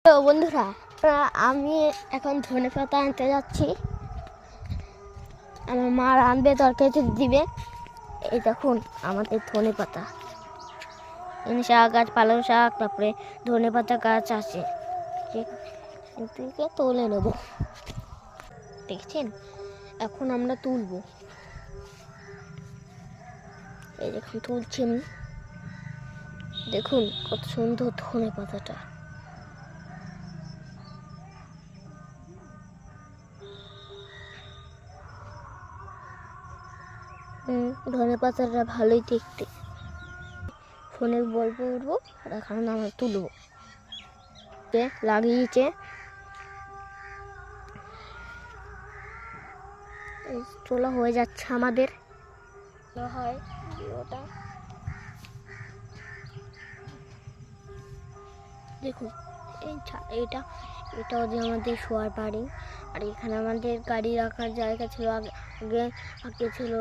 তো বন্ধুরা, আমি এখন ধনেপাতা আনতে যাচ্ছি। আমার মা রাঁধবে, তরকারিতে দিবে। এই দেখুন আমাদের ধনেপাতা, শাক গাছ, পালং শাক, তারপরে ধনেপাতা গাছ আছে। তুলে নেব, দেখছেন? এখন আমরা তুলবো। এই দেখুন তুলছি আমি। দেখুন কত সুন্দর ধনেপাতাটা। ধনেপাতাটা ভালোই দেখতে। ফোনে বলবো উঠবো, আর এখন আমরা তুলবো। লাগিয়েছে, তোলা হয়ে যাচ্ছে আমাদের। হয় ওটা দেখুন, এইটা যে আমাদের শোয়ার বাড়ি। আর এখানে আমাদের গাড়ি রাখার জায়গা ছিল। আগে ছিল